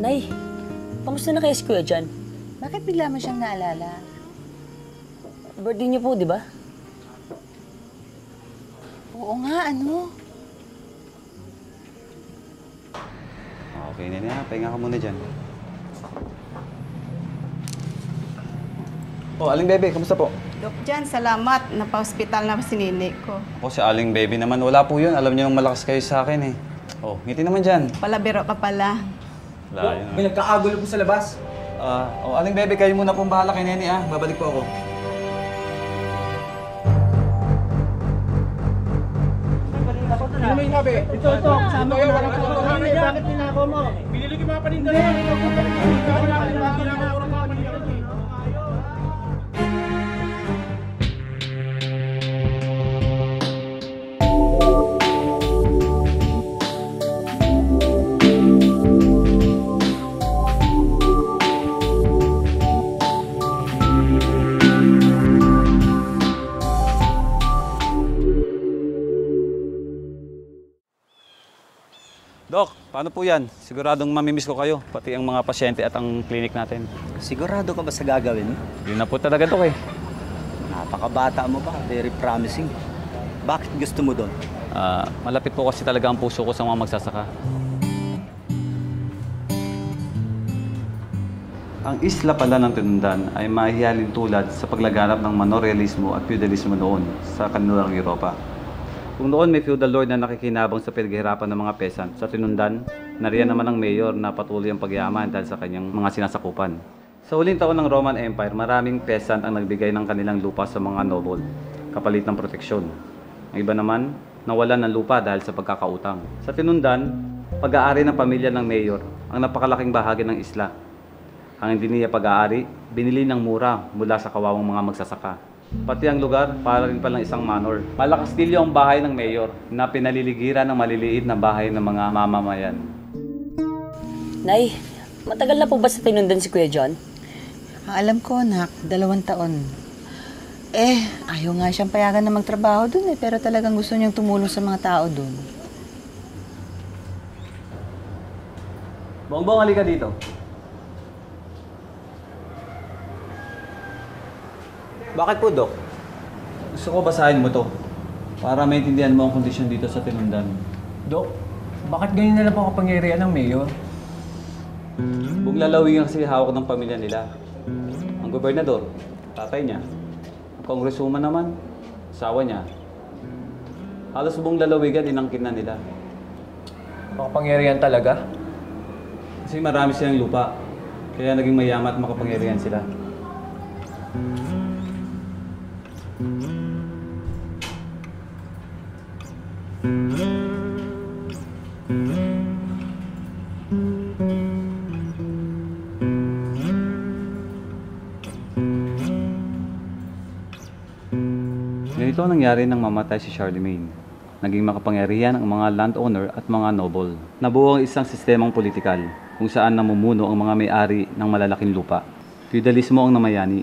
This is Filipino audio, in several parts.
Nay, kamusta na kayo si Kuya John? Bakit bigla mo siyang naalala? Birthday niyo po, di ba? Oo nga, ano? Okay, Nene, pahinga ka muna dyan. Aling Bebe, kamusta po? Dok Jan, salamat. Napa-hospital na si Nini ko. Si Aling Baby naman, wala po yun. Alam niyo nang malakas kayo sa akin eh. Ngiti naman dyan. Palabiro ka pala. Wala yun. May nagkakagulo po sa labas. Aling Bebe, kayo muna pong bahala kay Nene ah. Babalik po ako. Ano may sabi? Ito. Sama ko na ako. Bakit tinako mo? Binili ko mga paninda na. Dok, paano po yan? Siguradong mamimiss ko kayo, pati ang mga pasyente at ang clinic natin. Sigurado ka ba sa gagawin? Yun na po talaga, Dok eh. Napakabata mo pa, very promising. Bakit gusto mo doon? Malapit po kasi talaga ang puso ko sa mga magsasaka. Ang isla pala ng Tinundan ay mahihalin tulad sa paglaganap ng manorialismo at feudalismo noon sa kanilang Europa. Kung noon may feudal lord na nakikinabang sa pinaghihirapan ng mga peasant, sa Tinundan, nariyan naman ang mayor na patuloy ang pagyaman dahil sa kanyang mga sinasakupan. Sa huling taon ng Roman Empire, maraming peasant ang nagbigay ng kanilang lupa sa mga noble, kapalit ng proteksyon. Ang iba naman, nawalan ng lupa dahil sa pagkakautang. Sa Tinundan, pag-aari ng pamilya ng mayor ang napakalaking bahagi ng isla. Ang hindi niya pag-aari, binili ng mura mula sa kawawang mga magsasaka. Pati ang lugar, para rin palang isang manor. Malakastilyo ang bahay ng mayor na pinaliligiran ng maliliit na bahay ng mga mamamayan. Nay, matagal na po ba sa Tinundan si Kuya John? Ang alam ko, nak, 2 taon. Ayaw nga siyang payagan na magtrabaho dun pero talagang gusto niyang tumulong sa mga tao dun. Bongbong, halika dito. Bakit po, Dok? Gusto ko basahin mo to para maintindihan mo ang kondisyon dito sa Tinundan. Dok, bakit ganyan na lang po kapangyarihan ng mayor? Buong lalawigan kasi hawak ng pamilya nila. Ang gobernador, tatay niya. Ang kongresuman naman, asawa niya. Halos buong lalawigan inangkin na nila. Makapangyarihan talaga? Kasi marami silang lupa. Kaya naging mayaman at makapangyarihan sila. Ganito ang nangyari nang mamatay si Charlemagne. Naging makapangyarihan ang mga landowner at mga noble. Nabuo ang isang sistemang politikal kung saan namumuno ang mga may-ari ng malalaking lupa. Feudalismo ang namayani,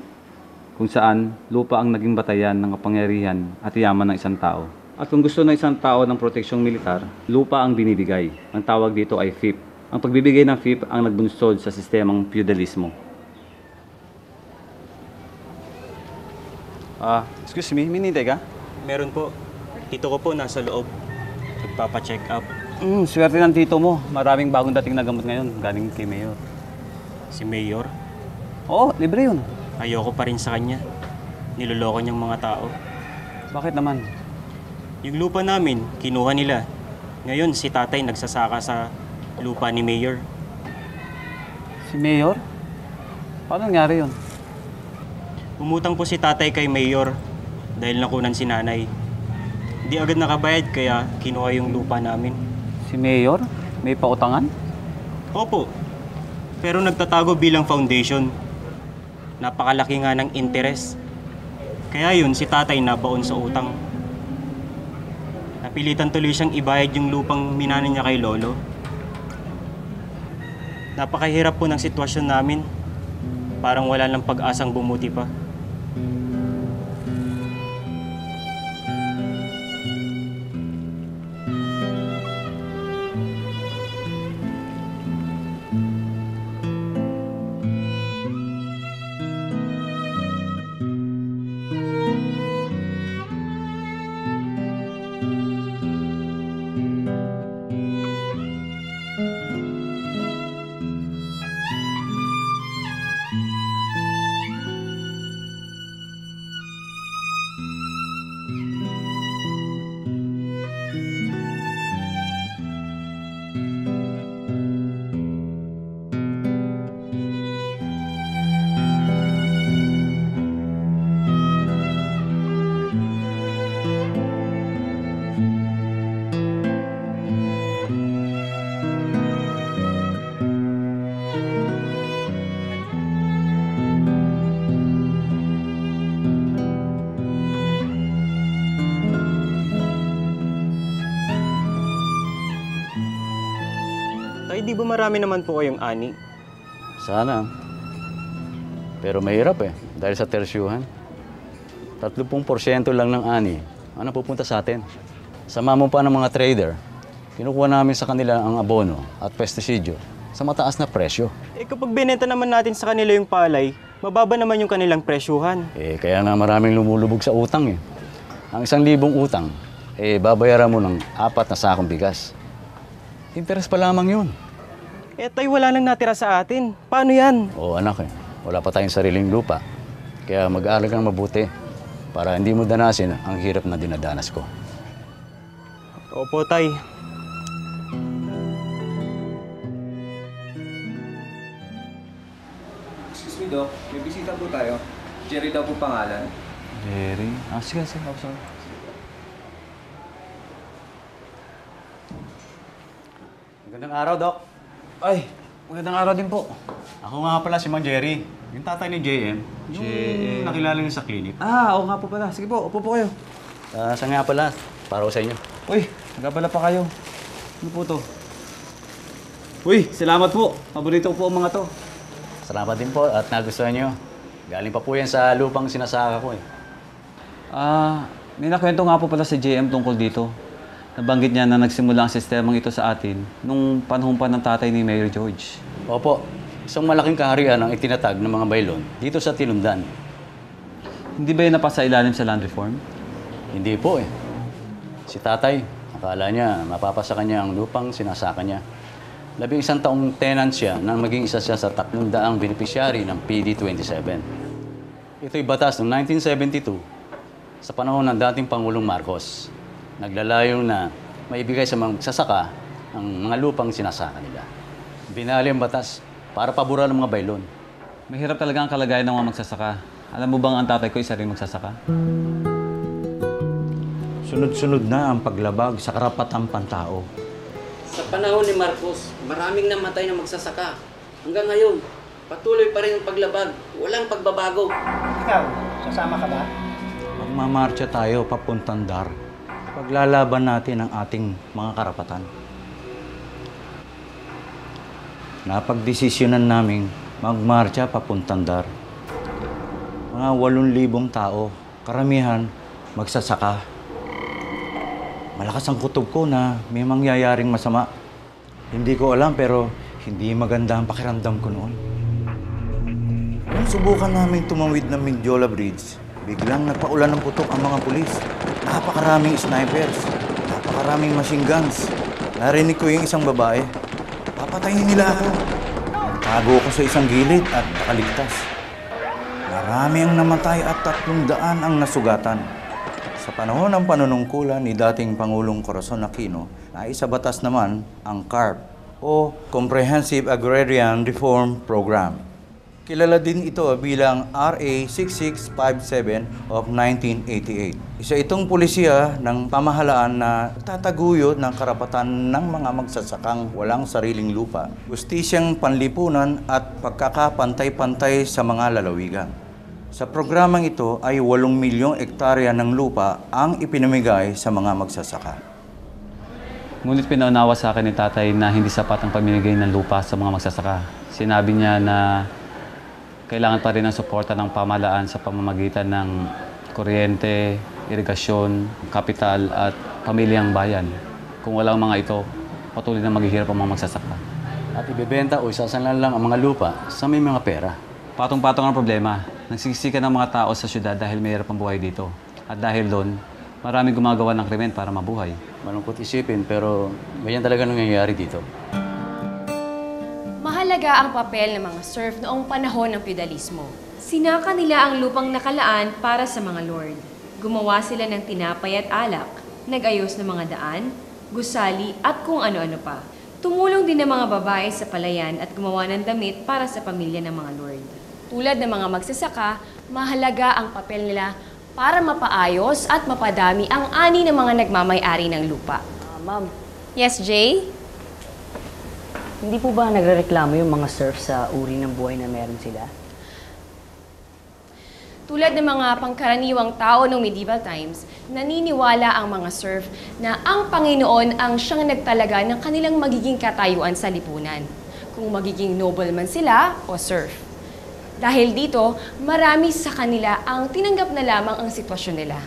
kung saan lupa ang naging batayan ng kapangyarihan at yaman ng isang tao. At kung gusto ng isang tao ng proteksyong militar, lupa ang binibigay. Ang tawag dito ay fief. Ang pagbibigay ng fief ang nagbunsod sa sistemang feudalismo. Excuse me, minintay ka? Meron po. Tito ko po nasa loob. Nagpapa-check up. Swerte ng tito mo. Maraming bagong dating na gamot ngayon, galing kay Mayor. Si Mayor. Oo, libre yun. Ayoko pa rin sa kanya. Niloloko niyang mga tao. Bakit naman? Yung lupa namin, kinuha nila. Ngayon, si tatay nagsasaka sa lupa ni Mayor. Si Mayor? Paano nangyari yun? Umutang po si tatay kay Mayor dahil nakunan si nanay. Hindi agad nakabayad kaya kinuha yung lupa namin. Si Mayor? May pautangan? Opo. Pero nagtatago bilang foundation. Napakalaki nga ng interest. Kaya yun, si tatay nabaon sa utang. Napilitan tuloy siyang ibayad yung lupang minana niya kay Lolo. Napakahirap po ng sitwasyon namin. Parang wala lang pag-asang bumuti pa. ba marami naman po kayong ani? Sana. Pero mahirap dahil sa tersyuhan. 30% lang ng ani, ano pupunta sa atin? Sama mo pa ng mga trader, kinukuha namin sa kanila ang abono at pestisidyo sa mataas na presyo. Kapag binenta naman natin sa kanila yung palay, mababa naman yung kanilang presyuhan. Kaya na maraming lumulubog sa utang Ang 1,000 utang, babayaran mo ng 4 na sakong bigas. Interes pa lamang yun. Tay, wala nang natira sa atin. Paano yan? Oo anak wala pa tayong sariling lupa. Kaya mag-aaral kang mabuti para hindi mo danasin ang hirap na dinadanas ko. Opo, Tay. Excuse me, Doc. May bisita po tayo. Jerry daw po pangalan. Jerry? Sige. Sorry. Magandang araw, Doc. Ay, magandang araw din po. Ako nga pala si Mang Jerry, yung tatay ni JM. Yung nakilala niyo sa clinic. Oo nga po pala. Sige po, upo po kayo. Saan nga pala? Para ko sa inyo. Uy, nagkabala pa kayo. Ano po to? Uy, salamat po. Paborito ko po ang mga to. Salamat din po at nagustuhan niyo. Galing pa po yan sa lupang sinasaka ko May nakwento nga po pala si JM tungkol dito. Nabanggit niya na nagsimula ang sistemang ito sa atin nung panahon pa ng tatay ni Mayor George. Opo, isang malaking kaharian ang itinatag ng mga baylon dito sa Tinundan. Hindi ba yun napasa ilalim sa land reform? Hindi po Si tatay, akala niya mapapasa kanya ang lupang sinasaka niya. 11 taong tenant siya nang maging isa siya sa 300 beneficiary ng PD27. Ito'y batas noong 1972 sa panahon ng dating Pangulong Marcos. Naglalayong na maibigay sa mga magsasaka ang mga lupang sinasaka nila. Binali ang batas para paboran ng mga baylon. Mahirap talaga ang kalagayan ng mga magsasaka. Alam mo bang ang tatay ko isa rin magsasaka? Sunod-sunod na ang paglabag sa karapatang pantao. Sa panahon ni Marcos, maraming namatay na magsasaka. Hanggang ngayon, patuloy pa rin ang paglabag. Walang pagbabago. Ikaw, sasama ka ba? Magmamarcha tayo papuntang Dar. Paglalaban natin ang ating mga karapatan. Napagdesisyonan naming magmarcha papuntang Dar. Mga 8,000 tao, karamihan magsasaka. Malakas ang kutob ko na may mangyayaring masama. Hindi ko alam pero hindi maganda ang pakiramdam ko noon. Nung subukan namin tumawid ng Mindiola Bridge, biglang nagpaulan ng putok ang mga pulis. Napakaraming snipers, napakaraming machine guns. Narinig ko yung isang babae. Papatayin nila ako. Nagtago ko sa isang gilid at nakaligtas. Marami ang namatay at 300 ang nasugatan. Sa panahon ng panunungkulan ni dating Pangulong Corazon Aquino, naisabatas naman ang CARP o Comprehensive Agrarian Reform Program. Kilala din ito bilang RA 6657 of 1988. Isa itong pulisiya ng pamahalaan na tataguyod ng karapatan ng mga magsasakang walang sariling lupa, justisyang panlipunan at pagkakapantay-pantay sa mga lalawigan. Sa programang ito ay 8 milyong ektarya ng lupa ang ipinamigay sa mga magsasaka. Ngunit pinaunawa sa akin ni tatay na hindi sapat ang pamimigay ng lupa sa mga magsasaka. Sinabi niya na kailangan pa rin ang suporta ng pamahalaan sa pamamagitan ng kuryente, irigasyon, kapital at pamilyang bayan. Kung walang mga ito, patuloy na maghihirap ang mga magsasaka. At ibebenta o isasanlan lang ang mga lupa sa may mga pera. Patong-patong ang problema. Nagsisiksikan ng mga tao sa syudad dahil may hirap ang buhay dito. At dahil doon, maraming gumagawa ng krimen para mabuhay. Malungkot isipin pero ganyan talaga nangyayari dito. Mahalaga ang papel ng mga serf noong panahon ng feudalismo. Sinaka nila ang lupang nakalaan para sa mga lord. Gumawa sila ng tinapay at alak, nag-ayos ng mga daan, gusali at kung ano-ano pa. Tumulong din ang mga babae sa palayan at gumawa ng damit para sa pamilya ng mga lord. Tulad ng mga magsasaka, mahalaga ang papel nila para mapaayos at mapadami ang ani ng mga nagmamay-ari ng lupa. Ma'am. Yes, Jay? Hindi po ba nagrereklamo yung mga serf sa uri ng buhay na meron sila? Tulad ng mga pangkaraniwang tao noong medieval times, naniniwala ang mga serf na ang Panginoon ang siyang nagtalaga ng kanilang magiging katayuan sa lipunan, kung magiging nobleman sila o serf. Dahil dito, marami sa kanila ang tinanggap na lamang ang sitwasyon nila.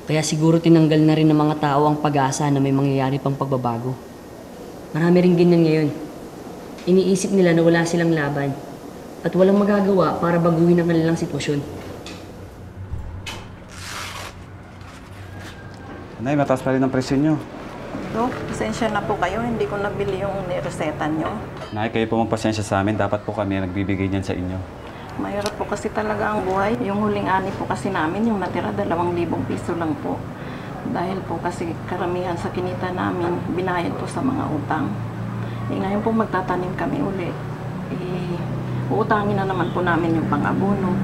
Kaya siguro tinanggal na rin ng mga tao ang pag-asa na may mangyayari pang pagbabago. Marami rin ganyan ngayon. Iniisip nila na wala silang laban at walang magagawa para baguhin ang kanilang sitwasyon. Nay, mataas pa rin ang presyo nyo. Dok, pasensya na po kayo. Hindi ko nabili yung nireseta nyo. Nay, kayo po magpasensya sa amin. Dapat po kami nagbibigay niyan sa inyo. Mahirap po kasi talaga ang buhay. Yung huling ani po kasi namin, yung natira 2,000 piso lang po. Dahil po kasi karamihan sa kinita namin, binayad po sa mga utang. Ngayon po magtatanim kami uli. Uutangin na naman po namin yung pang-abono.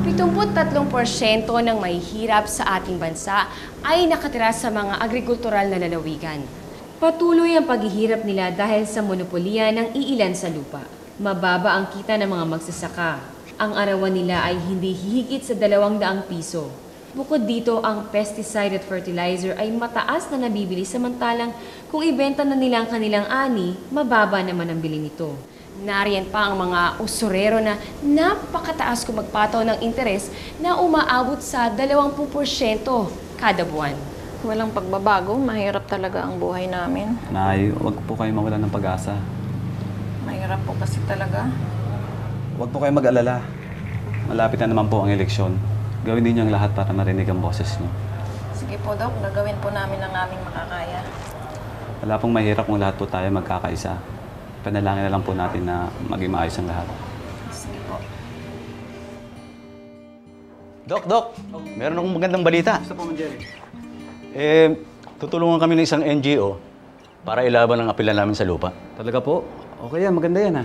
73% ng mahihirap sa ating bansa ay nakatira sa mga agrikultural na lalawigan. Patuloy ang paghihirap nila dahil sa monopolya ng iilan sa lupa. Mababa ang kita ng mga magsasaka. Ang arawan nila ay hindi hihigit sa 200 piso. Bukod dito, ang pesticide at fertilizer ay mataas na nabibili samantalang kung ibenta na nila ang kanilang ani, mababa naman ang bili nito. Nariyan pa ang mga usurero na napakataas kung magpataw ng interes na umaabot sa 20% kada buwan. Walang pagbabago, mahirap talaga ang buhay namin. Nay, huwag po kayo mawalan ng pag-asa. Mahirap po kasi talaga. Huwag po kayo mag-alala. Malapit na naman po ang eleksyon. Gawin ninyo ang lahat para marinig ang boses niyo. Sige po, Dok. Gagawin po namin ang aming makakaya. Wala pong mahirap kung lahat po tayo magkakaisa. Panalangin na lang po natin na maging maayos ang lahat. Sige po. Dok! Meron akong magandang balita. Gusto po, Jerry. Tutulungan kami ng isang NGO para ilaban ang apela namin sa lupa. Talaga po? Okay yan, maganda yan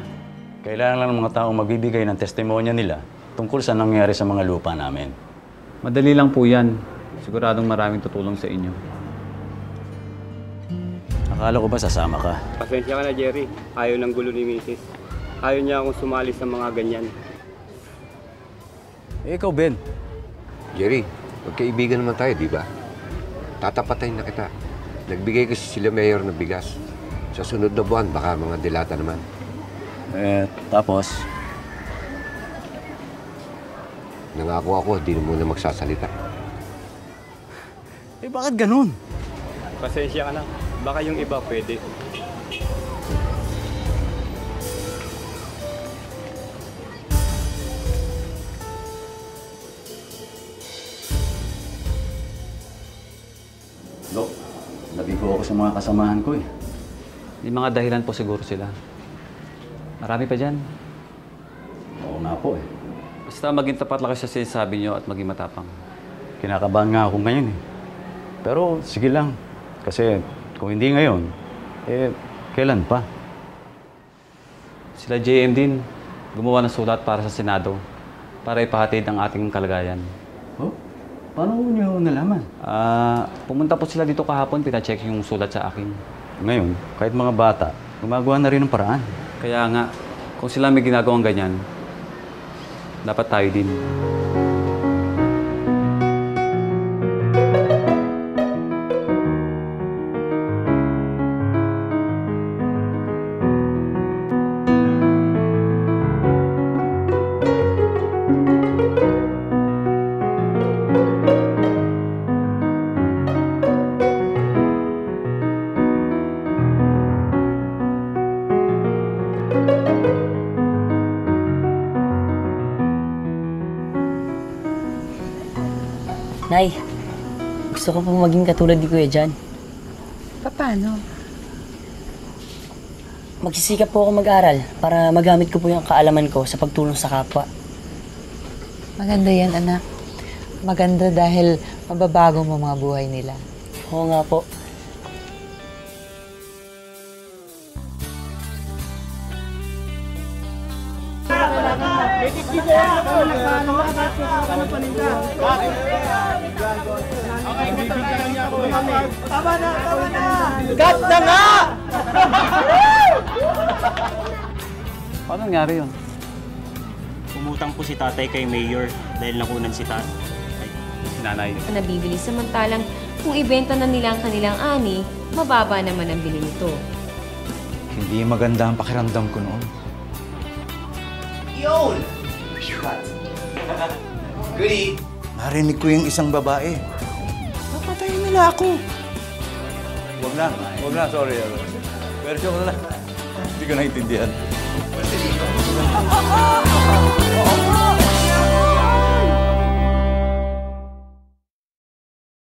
Kailangan lang ng mga taong magbibigay ng testimonya nila tungkol sa nangyari sa mga lupa namin. Madali lang po yan. Siguradong maraming tutulong sa inyo. Akala ko ba sasama ka? Pasensya ka na, Jerry. Ayaw ng gulo ni Mrs. Ayaw niya akong sumali sa mga ganyan. Ikaw, Ben. Jerry, magkaibigan naman tayo, di ba? Tatapatayin na kita. Nagbigay kasi sila mayor ng bigas. Sa sunod na buwan, baka mga dilata naman. Tapos? Nangako ako, di na muna magsasalita. Bakit ganun? Pasensya ka na. Baka yung iba pwede. Dok, nabigo ako sa mga kasamahan ko May mga dahilan po siguro sila. Marami pa dyan. Oo nga po Basta maging tapat lang kayo sa sinasabi nyo at maging matapang. Kinakabahan nga ako ngayon Pero sige lang. Kasi kung hindi ngayon, kailan pa? Sila JM din, gumawa ng sulat para sa Senado para ipahatid ang ating kalagayan. Oh? Paano niyo nalaman? Pumunta po sila dito kahapon, pina-check yung sulat sa akin. Ngayon, kahit mga bata, gumagawa na rin ng paraan. Kaya nga, kung sila may ginagawang ganyan, dapat tayo din. Nay, gusto ko po maging katulad ni Kuya Jan. Paano? Magsisikap po ako mag-aral para magamit ko po yung kaalaman ko sa pagtulong sa kapwa. Maganda yan, anak. Maganda dahil mababago mo mga buhay nila. Oo nga po. Tama na! Cut na nga! Paano nangyari yun? Umutang po si tatay kay Mayor dahil nakunan si nanay. Nabibili samantalang kung ibenta na nila ang kanilang ani, mababa naman ang bili nito. Hindi maganda ang pakiramdam ko noon. Yun! Goodie! Narinig ko yung isang babae. Papatayin nila ako. Huwag na, sorry. Pero siya ko na lang. Hindi ko naintindihan.